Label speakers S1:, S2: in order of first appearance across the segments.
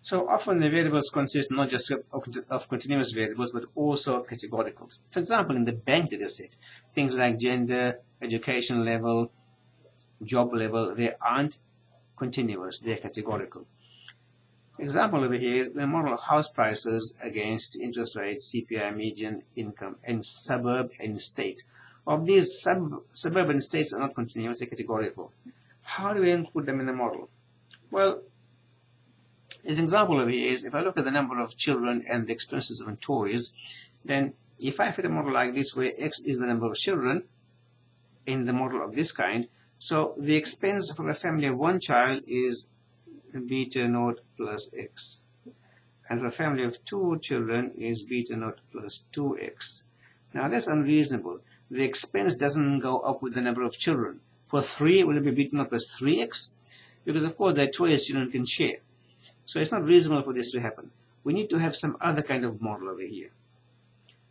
S1: So often the variables consist not just of continuous variables, but also categoricals. For example, in the bank data set, things like gender, education level, job level, they aren't continuous, they're categorical. Example over here is we model house prices against interest rates, CPI, median income, and suburb and state. Of these, suburb and states are not continuous, they're categorical. How do we include them in the model? Well, as an example over here is if I look at the number of children and the expenses on toys, then if I fit a model like this where X is the number of children in the model of this kind, so the expense for a family of one child is beta naught plus X. And for a family of 2 children is beta naught plus 2X. Now that's unreasonable. The expense doesn't go up with the number of children. For 3, will it be beta naught plus 3X? Because of course there are toys children can share. So it's not reasonable for this to happen. We need to have some other kind of model over here.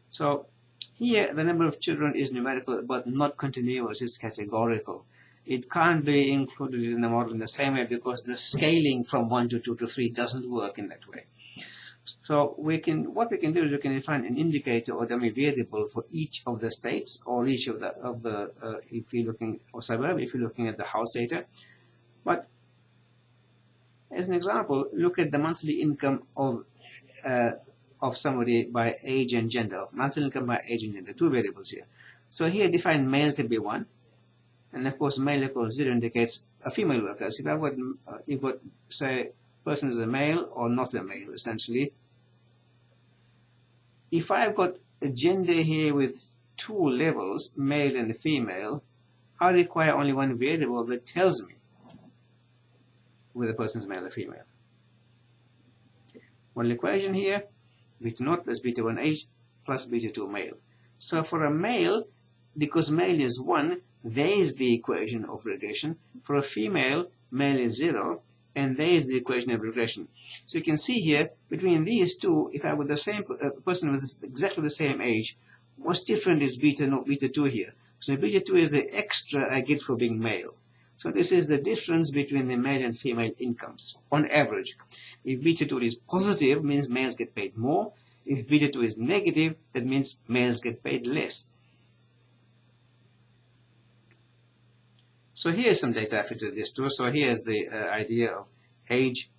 S1: So here the number of children is numerical but not continuous, it's categorical. It can't be included in the model in the same way because the scaling from 1 to 2 to 3 doesn't work in that way. So what we can do is we can define an indicator or dummy variable for each of the states or each of the if you're looking or suburb, if you're looking at the house data. But as an example, look at the monthly income of somebody by age and gender. Monthly income by age and gender, 2 variables here. So here define male to be 1. And of course, male equals 0 indicates a female worker. So if you've got, say, person is a male or not a male, essentially. If I've got a gender here with 2 levels, male and female, I require only 1 variable that tells me whether the person is male or female. One equation here, beta naught plus beta 1 age plus beta 2 male. So for a male, because male is 1, there is the equation of regression. For a female, male is 0, and there is the equation of regression. So you can see here, between these two, if I were the same person with exactly the same age, what's different is beta 2 here. So beta 2 is the extra I get for being male. So this is the difference between the male and female incomes, on average. If beta 2 is positive, means males get paid more. If beta 2 is negative, that means males get paid less. So here's some data I fitted this to. So here's the idea of age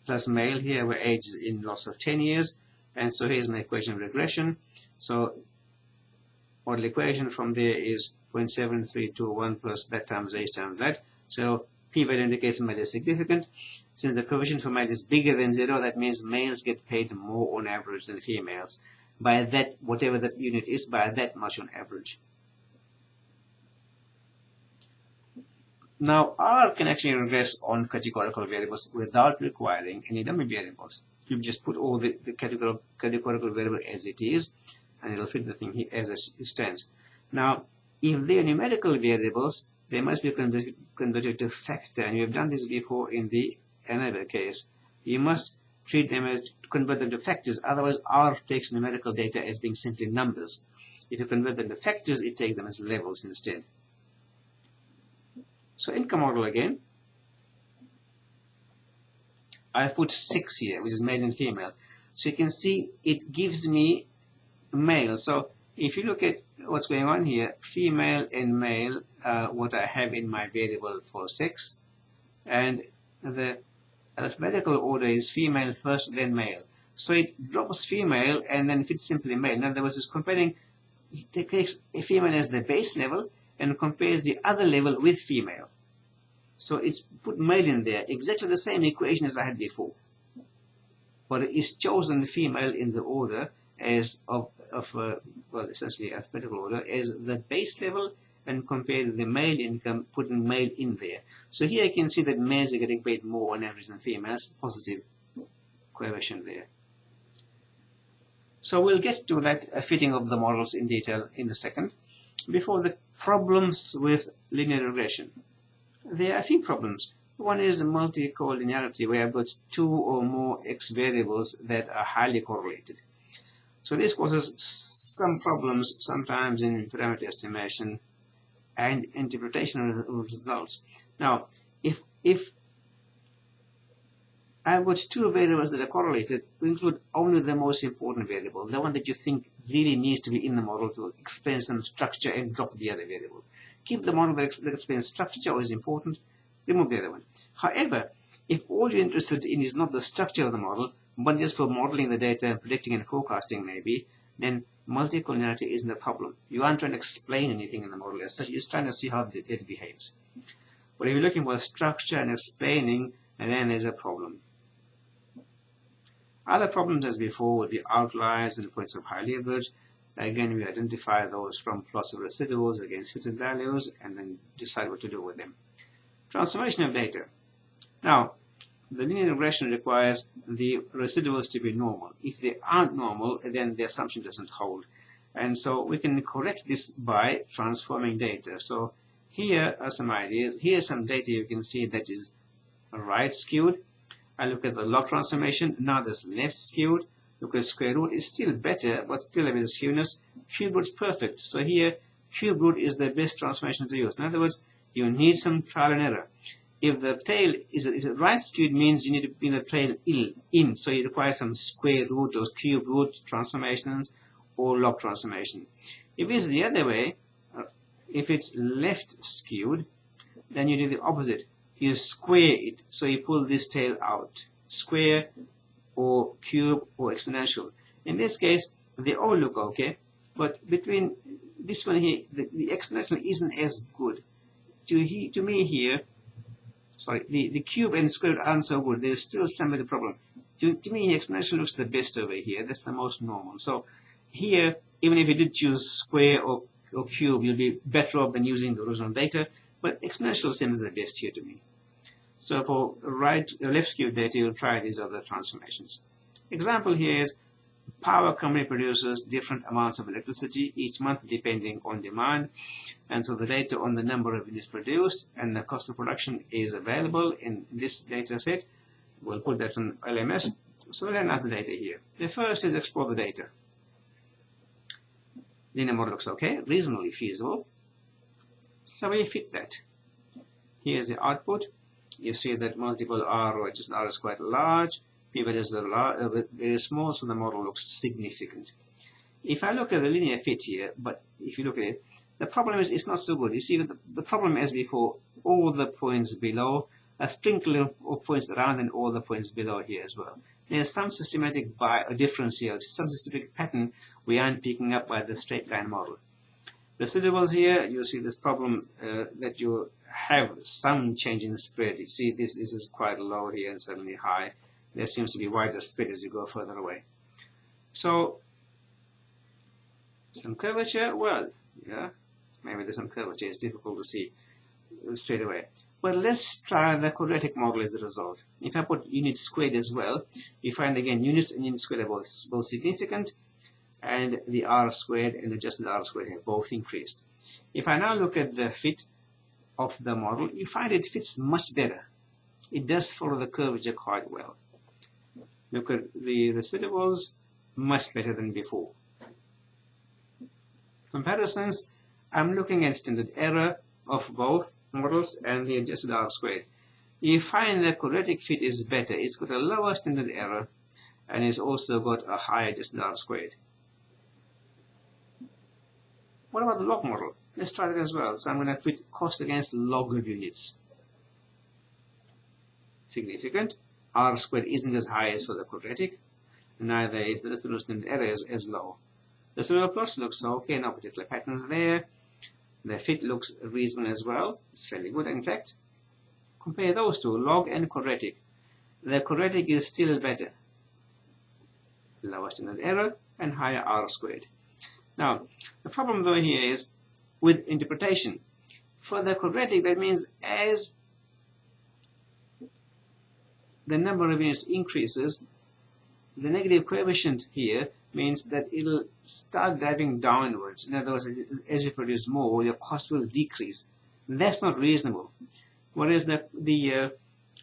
S1: plus male here, where age is in lots of 10 years. And so here's my equation of regression. So model equation from there is 0.7321 plus that times age times that. So p-value indicates male is significant. Since the coefficient for male is bigger than 0, that means males get paid more on average than females. By that, whatever that unit is, by that much on average. Now, R can actually regress on categorical variables without requiring any dummy variables. You just put all the categorical variable as it is, and it'll fit the thing here as it stands. Now, if they are numerical variables, they must be converted to factor, and we have done this before in the another case. You must treat them as convert them to factors, otherwise R takes numerical data as being simply numbers. If you convert them to factors, it takes them as levels instead. So income model again. I put 6 here, which is male and female. So you can see it gives me male. So if you look at what's going on here, female and male, what I have in my variable for 6, and the alphabetical order is female first, then male. So it drops female and then fits simply male. In other words, it's comparing, it takes a female as the base level and compares the other level with female. So it's put male in there, exactly the same equation as I had before. But it's chosen female in the order as well, essentially alphabetical order, as the base level, and compared the male income, putting male in there. So here you can see that males are getting paid more on average than females, positive correlation there. So we'll get to that fitting of the models in detail in a second. Before, the problems with linear regression. There are a few problems. One is multi-collinearity, where I've got 2 or more x variables that are highly correlated. So this causes some problems sometimes in parameter estimation and interpretation of results. Now, if I've got two variables that are correlated. We include only the most important variable, the one that you think really needs to be in the model to explain some structure, and drop the other variable. Keep the model that explains structure or is important, remove the other one. However, if all you're interested in is not the structure of the model, but just for modeling the data and predicting and forecasting maybe, then multicollinearity isn't a problem. You aren't trying to explain anything in the model as such, you're just trying to see how the data behaves. But if you're looking for structure and explaining, and then there's a problem. Other problems as before would be outliers and points of high leverage. Again, we identify those from plots of residuals against fitted values and then decide what to do with them. Transformation of data. Now, the linear regression requires the residuals to be normal. If they aren't normal, then the assumption doesn't hold. And so we can correct this by transforming data. So here are some ideas. Here's some data you can see that is right skewed. I look at the log transformation, now that's left skewed. Look at square root, it's still better, but still a bit of skewness. Cube root is perfect. So here, cube root is the best transformation to use. In other words, you need some trial and error. If the tail is right skewed, means you need to bring the tail in. So you require some square root or cube root transformations or log transformation. If it's the other way, if it's left skewed, then you do the opposite. You square it, so you pull this tail out. Square or cube or exponential. In this case, they all look okay, but between this one here, the exponential isn't as good. To me here, sorry, the cube and square root aren't so good. There's still some of the problem. To me, exponential looks the best over here. That's the most normal. So here, even if you did choose square or cube, you'll be better off than using the original data. But exponential seems the best here to me. So for left skewed data, you'll try these other transformations. Example here is power company produces different amounts of electricity each month depending on demand. And so the data on the number of units produced and the cost of production is available in this data set. We'll put that on LMS. So we'll analyze the data here. The first is explore the data. Linear model looks okay, reasonably feasible. So we fit that. Here's the output. You see that multiple R or just R is quite large, p-values are very small, so the model looks significant. If I look at the linear fit here, but if you look at it, the problem is it's not so good. You see the problem as before, all the points below, a sprinkle of points around and all the points below here as well. There's some systematic difference here, some systematic pattern we aren't picking up by the straight line model. Residuals here, you see this problem that you have some change in the spread. You see this is quite low here and suddenly high. There seems to be wider spread as you go further away. So some curvature, well, yeah, maybe there's some curvature. It's difficult to see straight away. But let's try the quadratic model as a result. If I put units squared as well, you find again units and units squared are both significant, and the R squared and adjusted R squared have both increased. If I now look at the fit of the model, you find it fits much better. It does follow the curvature quite well. Look at the residuals, much better than before. Comparisons, I'm looking at standard error of both models and the adjusted R squared. You find the quadratic fit is better. It's got a lower standard error and it's also got a higher adjusted R squared. What about the log model? Let's try that as well. So I'm going to fit cost against log of units. Significant. R squared isn't as high as for the quadratic. Neither is the residual standard error as low. The residual plus looks okay, no particular patterns there. The fit looks reasonable as well. It's fairly good, in fact. Compare those two, log and quadratic. The quadratic is still better. Lower standard error and higher R squared. Now, the problem though here is with interpretation. For the quadratic, that means as the number of units increases, the negative coefficient here means that it'll start diving downwards. In other words, as you produce more, your cost will decrease. That's not reasonable. Whereas the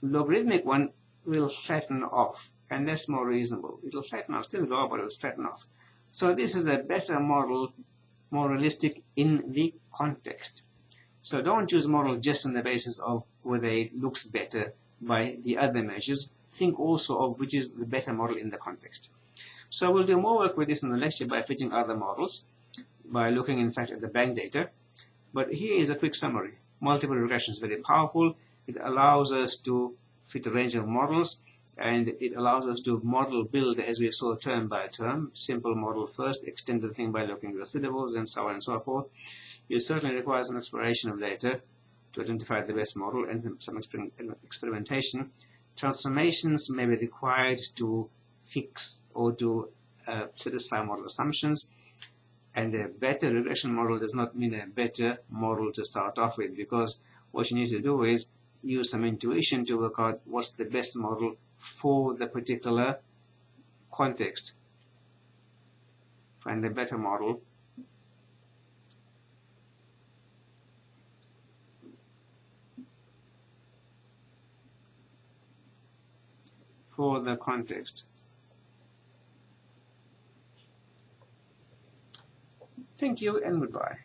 S1: logarithmic one will flatten off, and that's more reasonable. It'll flatten off, still go up, but it'll flatten off. So this is a better model, more realistic in the context. So don't choose a model just on the basis of whether it looks better by the other measures, think also of which is the better model in the context. So we'll do more work with this in the lecture by fitting other models, by looking in fact at the bank data. But here is a quick summary. Multiple regression is very powerful. It allows us to fit a range of models, and it allows us to model build, as we saw, term by term. Simple model first, extend the thing by looking at recidivals, and so on and so forth. You certainly require some exploration of data to identify the best model and some experimentation. Transformations may be required to fix or to satisfy model assumptions. And a better regression model does not mean a better model to start off with, because what you need to do is use some intuition to work out what's the best model for the particular context. Find the better model for the context. Thank you and goodbye.